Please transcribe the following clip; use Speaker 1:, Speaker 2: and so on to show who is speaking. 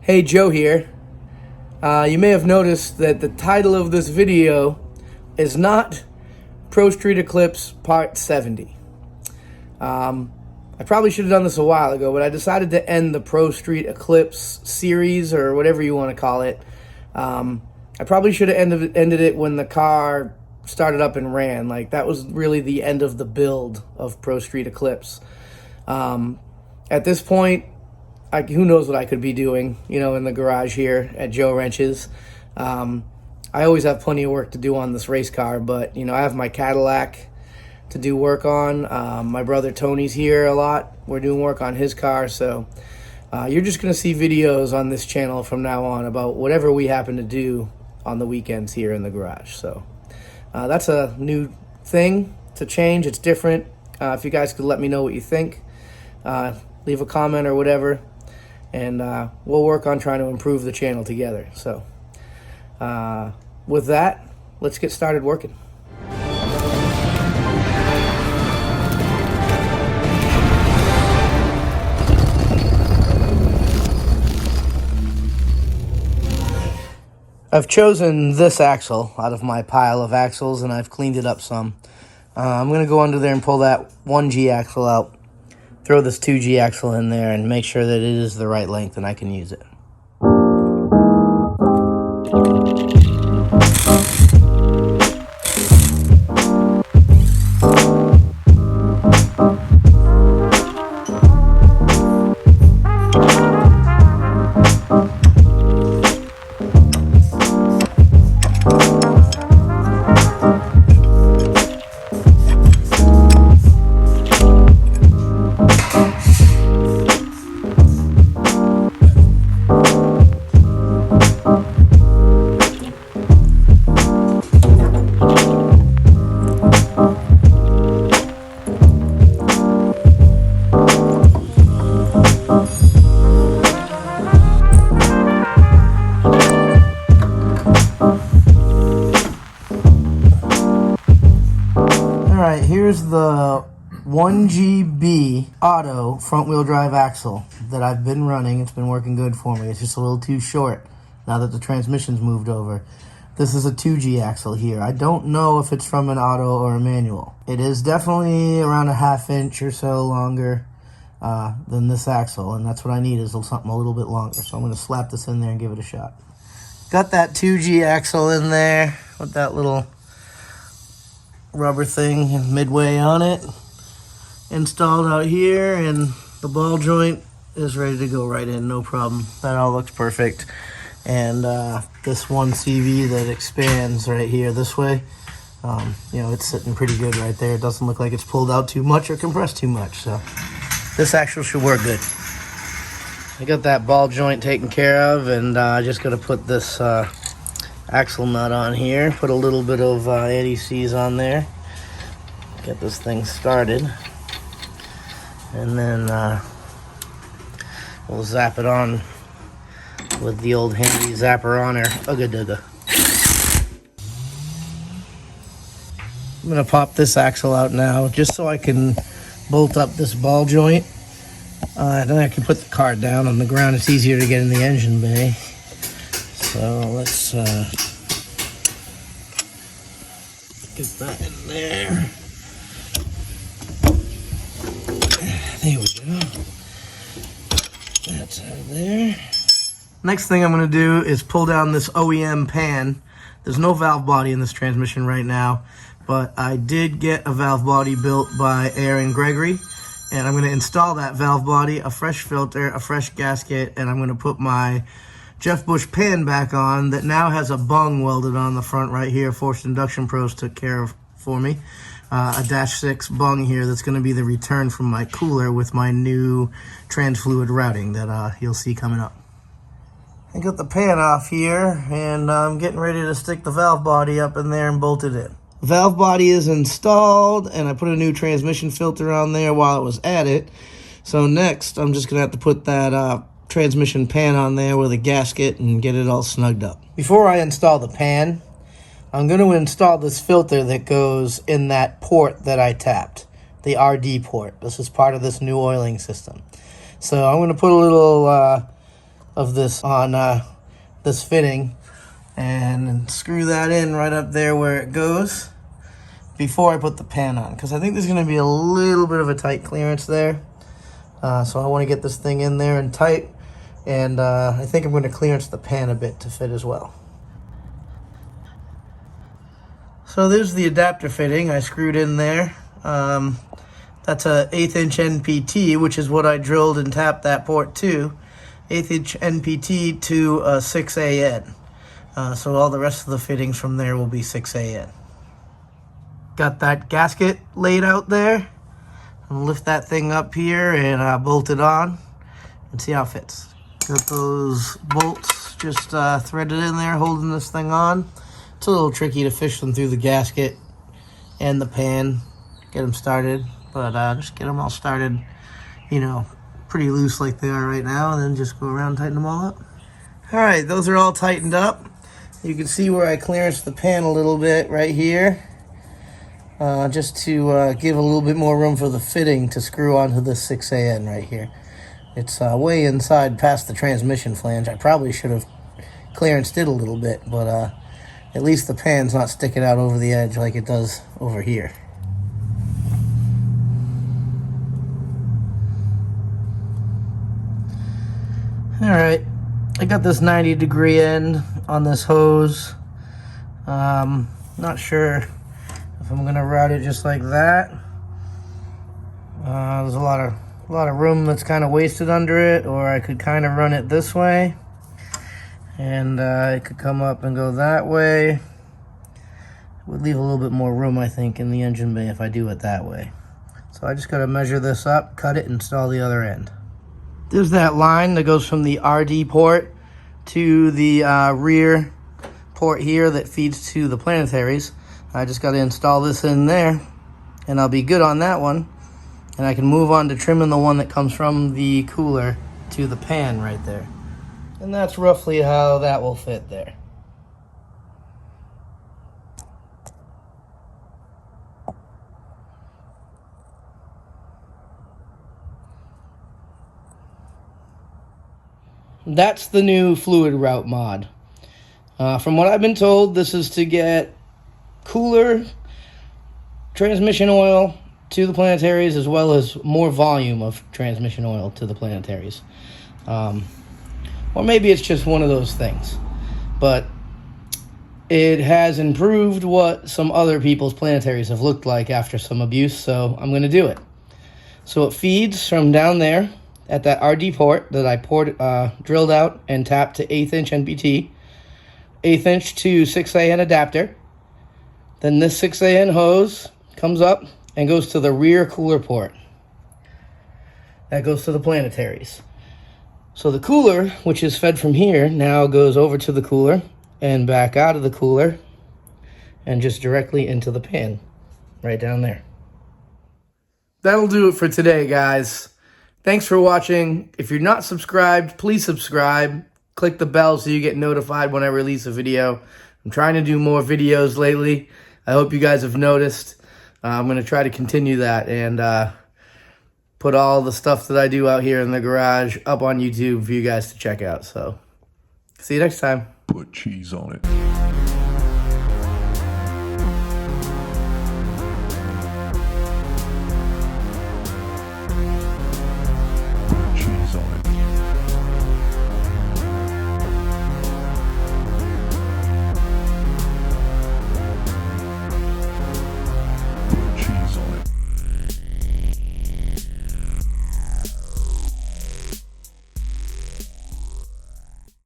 Speaker 1: Hey, Joe here. You may have noticed that the title of this video is not Pro Street Eclipse Part 70. I probably should have done this a while ago, but I decided to end the Pro Street Eclipse series, or whatever you want to call it. I probably should have ended it when the car started up and ran. Like, that was really the end of the build of Pro Street Eclipse. At this point, who knows what I could be doing, in the garage here at Joe Wrench's. I always have plenty of work to do on this race car, but, I have my Cadillac to do work on. My brother Tony's here a lot. We're doing work on his car, so you're just going to see videos on this channel from now on about whatever we happen to do on the weekends here in the garage. So that's a new thing to change. It's different. If you guys could let me know what you think, leave a comment or whatever, and we'll work on trying to improve the channel together. So with that, let's get started working. I've chosen this axle out of my pile of axles, and I've cleaned it up some. I'm going to go under there and pull that 1G axle out, throw this 2G axle in there, and make sure that it is the right length and I can use it. Alright, here's the 1GB auto front wheel drive axle that I've been running. It's been working good for me. It's just a little too short now that the transmission's moved over. This is a 2G axle here. I don't know if it's from an auto or a manual. It is definitely around a ½ inch or so longer than this axle, and that's what I need, is something a little bit longer. So I'm going to slap this in there and give it a shot. Got that 2G axle in there with that little rubber thing midway on it installed out here, and the ball joint is ready to go right in, no problem. That all looks perfect. And this 1CV that expands right here this way, it's sitting pretty good right there. It doesn't look like it's pulled out too much or compressed too much, so this axle should work good. I got that ball joint taken care of, and I just got to put this axle nut on here, put a little bit of anti-seize on there, get this thing started, and then we'll zap it on with the old handy zapper on her. Ugga dugga. I'm going to pop this axle out now just so I can bolt up this ball joint. Then I can put the car down on the ground. It's easier to get in the engine bay. So let's get that in there. There we go. That's out of there. Next thing I'm going to do is pull down this OEM pan. There's no valve body in this transmission right now, but I did get a valve body built by Aaron Gregory, and I'm going to install that valve body, a fresh filter, a fresh gasket, and I'm going to put my Jeff Bush pan back on that now has a bung welded on the front right here. Forced Induction Pros took care of for me. A -6 bung here that's going to be the return from my cooler with my new trans fluid routing that you'll see coming up. I got the pan off here, and I'm getting ready to stick the valve body up in there and bolt it in. Valve body is installed, and I put a new transmission filter on there while it was at it. So next, I'm just going to have to put that transmission pan on there with a gasket and get it all snugged up. Before I install the pan, I'm going to install this filter that goes in that port that I tapped, the RD port. This is part of this new oiling system. So I'm going to put a little of this on this fitting and screw that in right up there where it goes before I put the pan on, because I think there's going to be a little bit of a tight clearance there. So I want to get this thing in there and tight, and I think I'm going to clearance the pan a bit to fit as well. So there's the adapter fitting I screwed in there. That's a 1/8 inch NPT, which is what I drilled and tapped that port to. 1/8 inch NPT to 6AN. So all the rest of the fittings from there will be 6AN. Got that gasket laid out there. I'll lift that thing up here and bolt it on and see how it fits. Got those bolts just threaded in there holding this thing on. It's a little tricky to fish them through the gasket and the pan, get them started, but just get them all started, you know, pretty loose like they are right now, and then just go around and tighten them all up. All right, those are all tightened up. You can see where I clearanced the pan a little bit right here, just to give a little bit more room for the fitting to screw onto this 6AN right here. It's way inside past the transmission flange. I probably should have clearanced it a little bit, but at least the pan's not sticking out over the edge like it does over here. All right, I got this 90-degree end on this hose. Not sure if I'm gonna route it just like that. There's a lot of room that's kind of wasted under it, or I could kind of run it this way, and it could come up and go that way. It would leave a little bit more room, I think, in the engine bay if I do it that way. So I just got to measure this up, cut it, and install the other end. There's that line that goes from the RD port to the rear port here that feeds to the planetaries. I just got to install this in there, and I'll be good on that one. And I can move on to trimming the one that comes from the cooler to the pan right there. And that's roughly how that will fit there. That's the new fluid route mod. From what I've been told, this is to get cooler transmission oil to the planetaries, as well as more volume of transmission oil to the planetaries. Or maybe it's just one of those things. But it has improved what some other people's planetaries have looked like after some abuse, so I'm going to do it. So it feeds from down there at that RD port that I drilled out and tapped to 1/8 inch NPT, 1/8 inch to 6AN adapter. Then this 6AN hose comes up and goes to the rear cooler port. That goes to the planetaries. So the cooler, which is fed from here, now goes over to the cooler and back out of the cooler and just directly into the pan right down there. That'll do it for today, guys. Thanks for watching. If you're not subscribed, please subscribe. Click the bell so you get notified when I release a video. I'm trying to do more videos lately. I hope you guys have noticed. I'm going to try to continue that and put all the stuff that I do out here in the garage up on YouTube for you guys to check out. So, see you next time.
Speaker 2: Put cheese on it.